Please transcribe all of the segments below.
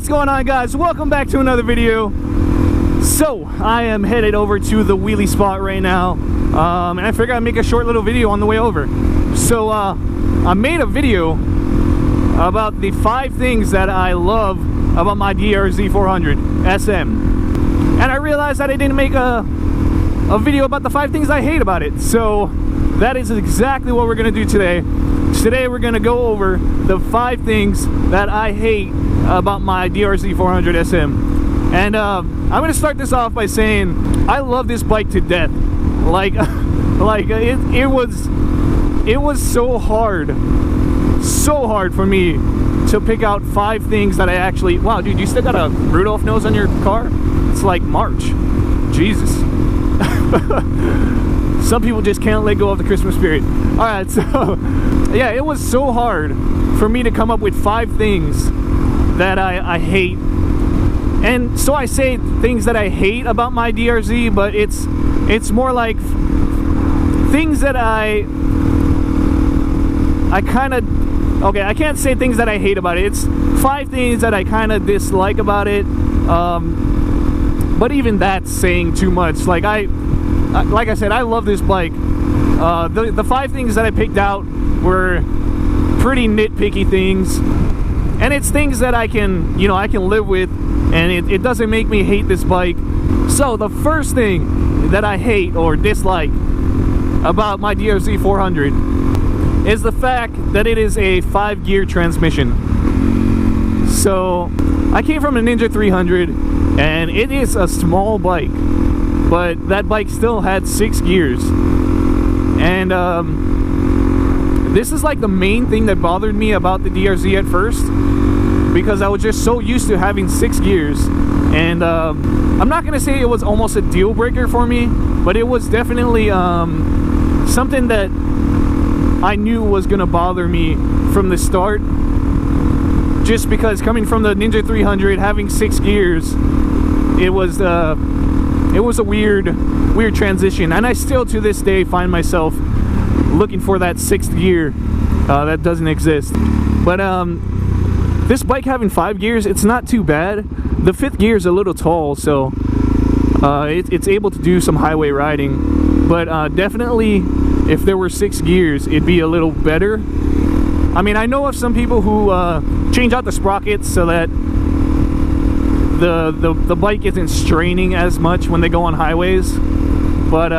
What's going on, guys? Welcome back to another video. So I am headed over to the wheelie spot right now, and I figured I'd make a short little video on the way over. So I made a video about the 5 things that I love about my DRZ400SM, and I realized that I didn't make a video about the 5 things I hate about it. So that is exactly what we're gonna do today. Today we're gonna go over the 5 things that I hate about my DRZ400SM. And I'm gonna start this off by saying I love this bike to death. Like it was so hard for me to pick out 5 things that I actually... Wow, dude, you still got a Rudolph nose on your car? It's like March. Jesus. Some people just can't let go of the Christmas spirit. Alright, so yeah, it was so hard for me to come up with 5 things that I hate. And so I say things that I hate about my DRZ, but it's more like things that I kind of... Okay, I can't say things that I hate about it. It's 5 things that I kind of dislike about it. But even that's saying too much. Like I said, I love this bike. The 5 things that I picked out were pretty nitpicky things, and it's things that I can, I can live with, and it doesn't make me hate this bike. So the first thing that I hate or dislike about my DRZ400 is the fact that it is a 5-gear transmission. So I came from a Ninja 300, and it is a small bike, but that bike still had 6 gears. And this is like the main thing that bothered me about the DRZ at first, because I was just so used to having 6 gears. And I'm not gonna say it was almost a deal breaker for me, but it was definitely something that I knew was gonna bother me from the start, just because coming from the Ninja 300, having 6 gears, it was a weird transition. And I still to this day find myself looking for that 6th gear that doesn't exist. But this bike having 5 gears, it's not too bad. The 5th gear is a little tall, so it's able to do some highway riding. But definitely, if there were 6 gears, it'd be a little better. I mean, I know of some people who change out the sprockets so that the bike isn't straining as much when they go on highways. But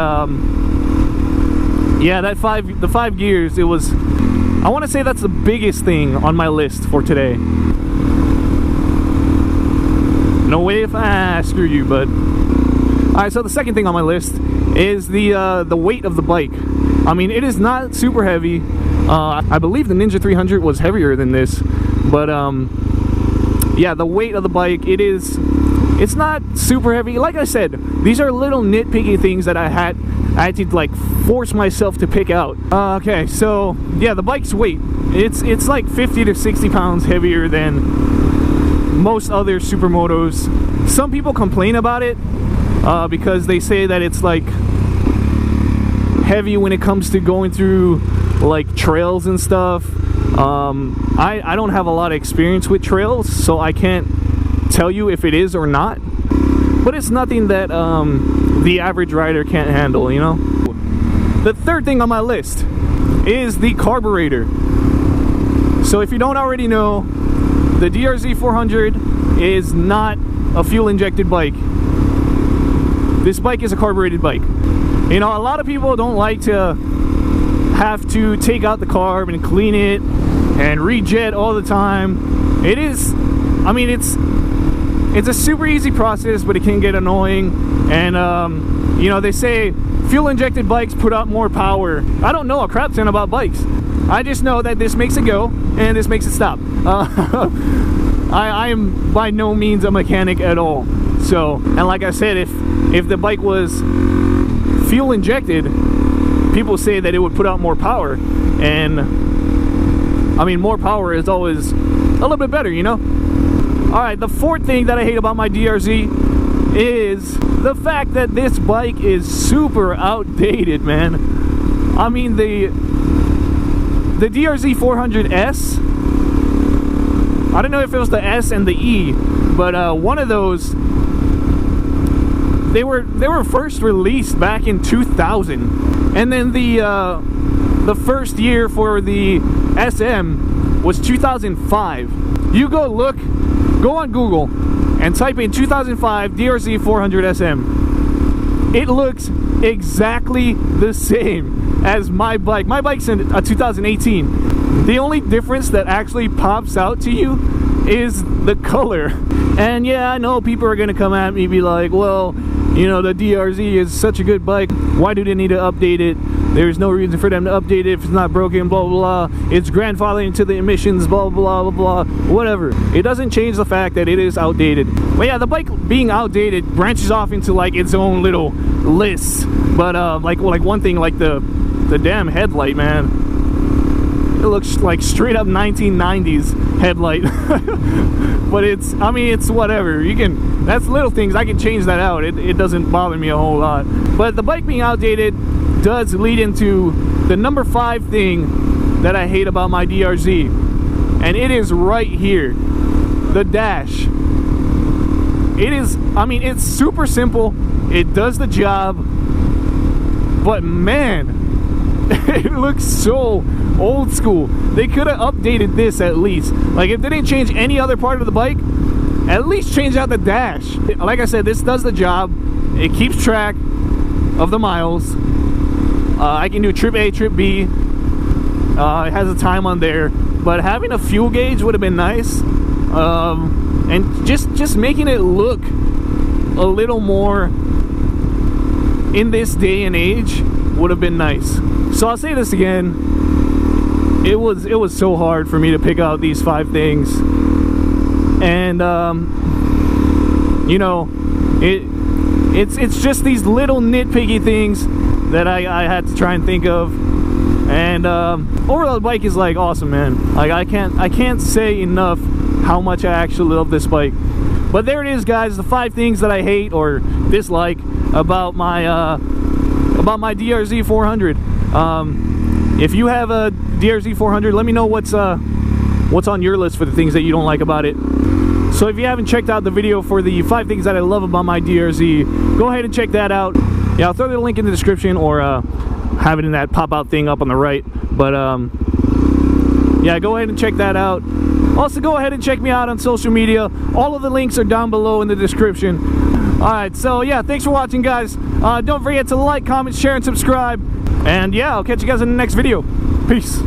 yeah, the 5 gears, it was... I want to say that's the biggest thing on my list for today. No way if screw you, bud. Alright, so the second thing on my list is the weight of the bike. I mean, it is not super heavy. I believe the Ninja 300 was heavier than this, but yeah, the weight of the bike, it's not super heavy. Like I said, these are little nitpicky things that I had to like force myself to pick out. Okay, so yeah, the bike's weight, it's like 50 to 60 pounds heavier than most other supermotos. Some people complain about it because they say that it's like heavy when it comes to going through like trails and stuff. I don't have a lot of experience with trails, so I can't tell you if it is or not, but it's nothing that the average rider can't handle, The third thing on my list is the carburetor. So if you don't already know, the DRZ400 is not a fuel injected bike. This bike is a carbureted bike. A lot of people don't like to have to take out the carb and clean it and rejet all the time. It is, I mean, it's a super easy process, but it can get annoying. And they say fuel injected bikes put out more power. I don't know a crap ton about bikes. I just know that this makes it go and this makes it stop. I am by no means a mechanic at all. So, and like I said, if the bike was fuel injected, people say that it would put out more power, and I mean, more power is always a little bit better, Alright, the fourth thing that I hate about my DRZ is the fact that this bike is super outdated, man. I mean, the DRZ400S, I don't know if it was the S and the E, but one of those, they were first released back in 2000, and then the first year for the SM was 2005. You go on Google and type in 2005 DRZ400SM. It looks exactly the same as my bike. My bike's in a 2018. The only difference that actually pops out to you is the color. And yeah, I know people are gonna come at me and be like, well, you know, the DRZ is such a good bike, why do they need to update it? There's no reason for them to update it if it's not broken, blah blah blah. It's grandfathering to the emissions, blah blah blah blah, whatever. It doesn't change the fact that it is outdated. But yeah, the bike being outdated branches off into like its own little list. But like one thing, like the damn headlight, man. It looks like straight up 1990s headlight. But it's, I mean, it's whatever. You can, that's little things. I can change that out. It doesn't bother me a whole lot. But the bike being outdated does lead into the number 5 thing that I hate about my DRZ. And it is right here. The dash. It is, I mean, it's super simple. It does the job. But man, it looks so old school. They could have updated this at least. Like, if they didn't change any other part of the bike, at least change out the dash. Like I said, this does the job. It keeps track of the miles. I can do trip A, trip B. It has a time on there. But having a fuel gauge would have been nice. And just making it look a little more in this day and age would have been nice. So I'll say this again. It was so hard for me to pick out these 5 things. And you know, it's just these little nitpicky things that I had to try and think of. And overall, the bike is like awesome, man. Like, I can't say enough how much I actually love this bike. But there it is, guys, the 5 things that I hate or dislike about my DRZ400. If you have a DRZ400, let me know what's on your list for the things that you don't like about it. So if you haven't checked out the video for the 5 things that I love about my DRZ, go ahead and check that out. Yeah, I'll throw the link in the description, or have it in that pop-out thing up on the right. But yeah, go ahead and check that out. Also, go ahead and check me out on social media. All of the links are down below in the description. Alright, so yeah, thanks for watching, guys. Don't forget to like, comment, share, and subscribe. And yeah, I'll catch you guys in the next video. Peace.